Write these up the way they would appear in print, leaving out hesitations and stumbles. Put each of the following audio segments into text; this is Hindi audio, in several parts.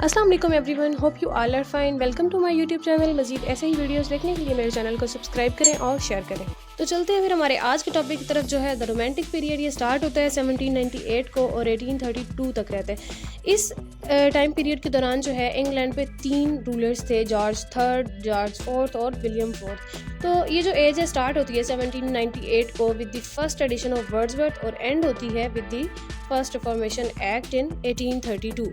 अस्सलाम वालेकुम everyone, hope you all are fine. Welcome to my YouTube channel. मजीद ऐसे ही वीडियोस देखने के लिए मेरे चैनल को सब्सक्राइब करें और शेयर करें। तो चलते हैं फिर हमारे आज के टॉपिक की तरफ, जो है द रोमांटिक पीरियड। ये स्टार्ट होता है 1798 को और 1832 तक रहता है। इस टाइम पीरियड के दौरान जो है इंग्लैंड पे 3 रूलर्स थे, जॉर्ज थर्ड, जॉर्ज फोर्थ और विलियम फोर्थ। तो ये जो एज है स्टार्ट होती है 1798 को with the first edition of Wordsworth और एंड होती है with the first reformation act in 1832।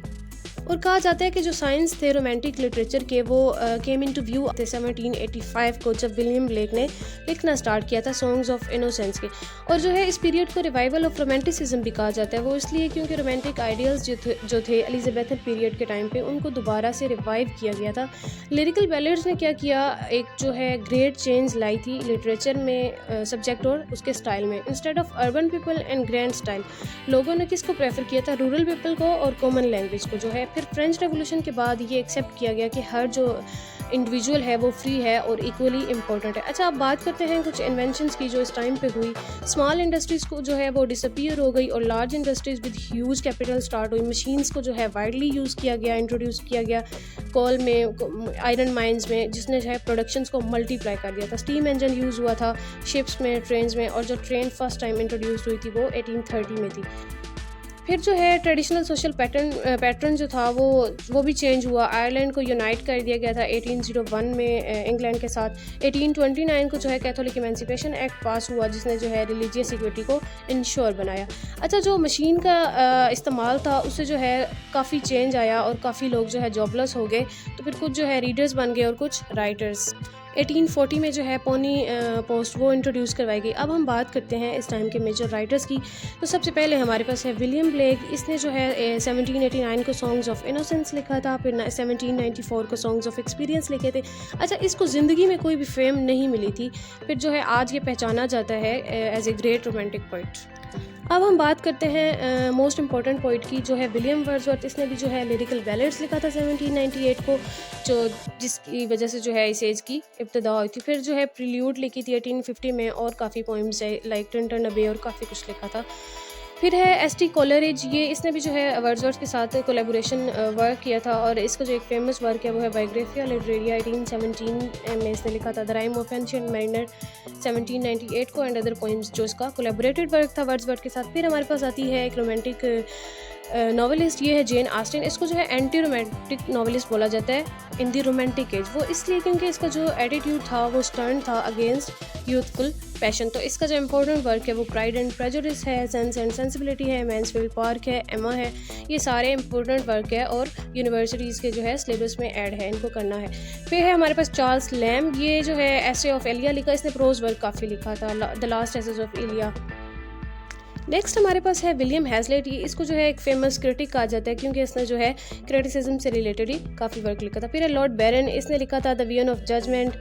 और कहा जाता है कि जो साइंस थे रोमांटिक लिटरेचर के, वो केम इन टू व्यू 1785 को, जब विलियम ब्लेक ने लिखना स्टार्ट किया था सॉन्ग्स ऑफ इनोसेंस के। और जो है इस पीरियड को रिवाइवल ऑफ रोमांटिसिज्म भी कहा जाता है। वो इसलिए क्योंकि रोमांटिक आइडियल्स जो थे एलिजाबेथन पीरियड के टाइम पे, उनको दोबारा से रिवाइव किया गया था। लिरिकल बैलेड्स ने क्या किया, एक जो है ग्रेट चेंज लाई थी लिटरेचर में, सब्जेक्ट और उसके स्टाइल में। Instead of urban people and grand style, लोगों ने किसको प्रेफर किया था, रूरल पीपल को और कॉमन लैंग्वेज को। जो है फिर फ्रेंच रेवोल्यूशन के बाद ये एक्सेप्ट किया गया कि हर जो इंडिविजुअल है वो फ्री है और इक्वली इम्पोर्टेंट है। अच्छा, अब बात करते हैं कुछ इन्वेंशंस की जो इस टाइम पे हुई। स्मॉल इंडस्ट्रीज़ को जो है वो डिसअपीयर हो गई और large industries with huge capital start हुई। मशीन्स को जो है वाइडली यूज़ किया गया, इंट्रोड्यूस किया गया कोल में, आयरन माइंस में, जिसने जो है प्रोडक्शंस को मल्टीप्लाई कर दिया था। स्टीम इंजन यूज़ हुआ था शिप्स में, ट्रेन्स में, और जो ट्रेन फर्स्ट टाइम इंट्रोड्यूस हुई थी वो 1830 में थी। फिर जो है ट्रेडिशनल सोशल पैटर्न जो था वो भी चेंज हुआ। आयरलैंड को यूनाइट कर दिया गया था 1801 में इंग्लैंड के साथ। 1829 को जो है कैथोलिक इमेंसिपेशन एक्ट पास हुआ, जिसने जो है रिलीजियस इक्विटी को इंश्योर बनाया। अच्छा, जो मशीन का इस्तेमाल था उससे जो है काफ़ी चेंज आया और काफ़ी लोग जो है जॉबलेस हो गए। तो फिर कुछ जो है रीडर्स बन गए और कुछ राइटर्स। 1840 में जो है पोनी पोस्ट वो इंट्रोड्यूस करवाई गई। अब हम बात करते हैं इस टाइम के मेजर राइटर्स की। तो सबसे पहले हमारे पास है विलियम ब्लेक। इसने जो है 1789 को सॉन्ग्स ऑफ इनोसेंस लिखा था, फिर 1794 को सॉन्ग्स ऑफ एक्सपीरियंस लिखे थे। अच्छा, इसको ज़िंदगी में कोई भी फेम नहीं मिली थी, फिर जो है आज ये पहचाना जाता है as a great romantic poet. अब हम बात करते हैं मोस्ट इम्पॉर्टेंट पोइट की, जो है विलियम वर्ड्सवर्थ। इसने भी जो है लिरिकल बैलेड्स लिखा था 1798 को, जिसकी वजह से जो है इस एज की इब्तिदा हुई थी। फिर जो है प्रील्यूड लिखी थी 1850 में, और काफ़ी पोइम्स है लाइक टर्टन अबे और काफ़ी कुछ लिखा था। फिर है एस.टी. कोलरिज। ये इसने भी जो है वर्ड्सवर्थ के साथ कोलैबोरेशन वर्क किया था, और इसका जो एक फेमस वर्क है वो है बायोग्राफिया लिटरेरिया 1817 में इसने लिखा था। The rhyme of ancient minor 1798 को, एंड अदर पोइम्स, जो इसका कोलैबोरेटेड वर्क था वर्ड्सवर्थ के साथ। फिर हमारे पास आती है एक रोमांटिक नॉवेलिस्ट, ये है जेन ऑस्टिन। इसको जो है एंटी रोमांटिक नॉवेलिस्ट बोला जाता है इन दी रोमांटिक एज। वो इसलिए क्योंकि इसका जो एटीट्यूड था वो स्टर्न था अगेंस्ट यूथफुल पैशन। तो इसका जो इम्पोर्टेंट वर्क है वो प्राइड एंड प्रेजुडिस है, सेंस एंड सेंसिबिलिटी है, मैंसफील्ड पार्क है, एमा है। ये सारे इंपॉर्टेंट वर्क है और यूनिवर्सिटीज़ के जो है सिलेबस में ऐड है, इनको करना है। फिर है हमारे पास चार्ल्स लैम्ब। ये जो है एसे ऑफ एलिया लिखा, इसने प्रोज वर्क काफ़ी लिखा था, the last essays of Elia. Next हमारे पास है विलियम हैजलिट। इसको जो है एक फेमस क्रिटिक कहा जाता है क्योंकि इसने जो है क्रिटिसिज्म से रिलेटेड ही काफ़ी वर्क लिखा था। फिर है लॉर्ड बैरन। इसने लिखा था the vision of judgement,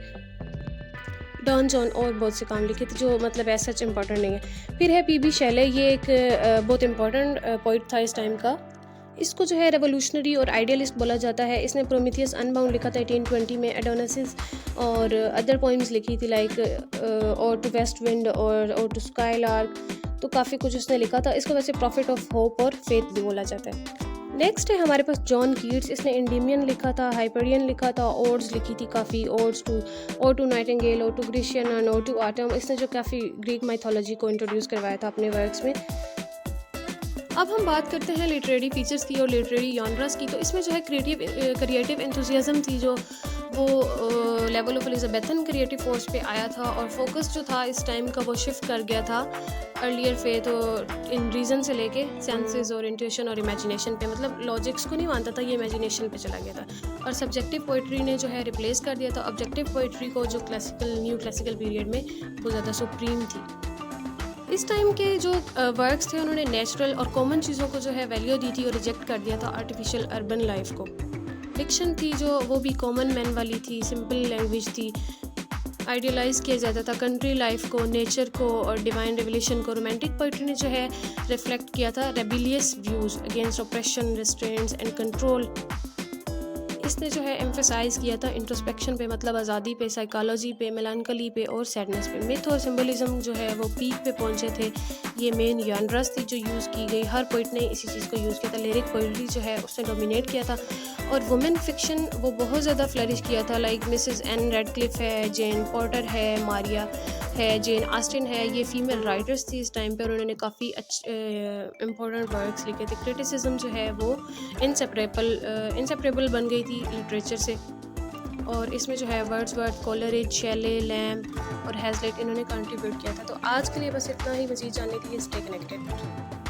Don Juan और बहुत से काम लिखे थे जो मतलब ऐसा सच इंपॉर्टेंट नहीं है। फिर है पी.बी. शेले। ये एक बहुत इंपॉर्टेंट पोइट था इस टाइम का। इसको जो है रेवोल्यूशनरी और आइडियलिस्ट बोला जाता है। इसने प्रोमीथियस अनबाउंड लिखा था 1820 में, एडोनिसिस और अदर पोइम्स लिखी थी लाइक और टू वेस्ट विंड और टू स्काई लार्क। तो काफ़ी कुछ उसने लिखा था। इसको वैसे प्रॉफिट ऑफ होप और फेथ भी बोला जाता है। नेक्स्ट है हमारे पास जॉन कीट्स। इसने इंडीमियन लिखा था, हाइपरियन लिखा था, ओड्स लिखी थी काफ़ी, ओड्स टू नाइटिंगेल, और टू ग्रीशियन, और टू आटम। इसने जो काफ़ी ग्रीक माइथोलॉजी को इंट्रोड्यूस करवाया था अपने वर्क्स में। अब हम बात करते हैं लिटरेरी फीचर्स की और लिटरेरी जॉनर्स की। तो इसमें जो है क्रिएटिव एंथुसियाज्म थी, जो वो level of Elizabethan creative force पे आया था, और फोकस जो था इस टाइम का वो शिफ्ट कर गया था अर्लियर फेथ और इन रीज़न से लेके सेंसेस और इंट्यूशन और इमेजिनेशन पे। मतलब लॉजिक्स को नहीं मानता था, ये इमेजिनेशन पे चला गया था। और सब्जेक्टिव पोइट्री ने जो है रिप्लेस कर दिया था ऑब्जेक्टिव पोइट्री को, जो न्यू क्लासिकल पीरियड में बहुत ज़्यादा सुप्रीम थी। इस टाइम के जो वर्क्स थे उन्होंने नेचुरल और कॉमन चीज़ों को जो है वैल्यू दी थी और रिजेक्ट कर दिया था आर्टिफिशियल अर्बन लाइफ को। डिक्शन थी जो वो भी कॉमन मैन वाली थी, सिंपल लैंग्वेज थी। आइडियलाइज किया जाता था कंट्री लाइफ को, नेचर को और डिवाइन रेवलेशन को। रोमांटिक पोइट्री ने जो है रिफ्लेक्ट किया था rebellious views against operation, restraints and control. इसने जो है एम्फेसाइज किया था इंट्रोस्पेक्शन पे, मतलब आज़ादी पे, साइकोलॉजी पे, मेलानकली पे और सैडनेस पे। मिथ और सिंबलिज्म जो है वो पीक पे पहुंचे थे। ये मेन जॉनर्स थी जो यूज़ की गई। हर पोइट ने इसी चीज़ को यूज़ किया था। लिरिक पोइट्री जो है उसने डोमिनेट किया था। और वुमेन फिक्शन वो बहुत ज़्यादा फ्लरिश किया था, लाइक मिसेस एन रेडक्लिफ है, जेन पॉटर है, मारिया है, जेन आस्टिन है, ये फ़ीमेल राइटर्स थी इस टाइम पे और उन्होंने काफ़ी अच्छे इम्पोर्टेंट वर्क्स लिखे थे। क्रिटिसिज्म जो है वो इंसेपरेबल बन गई थी लिटरेचर से, और इसमें जो है वर्ड्सवर्थ, कोलरिज, शेले, लैम्ब और हैज़लिट इन्होंने कंट्रीब्यूट किया था। तो आज के लिए बस इतना ही। मज़ीद जानने के लिए स्टे कनेक्टेड।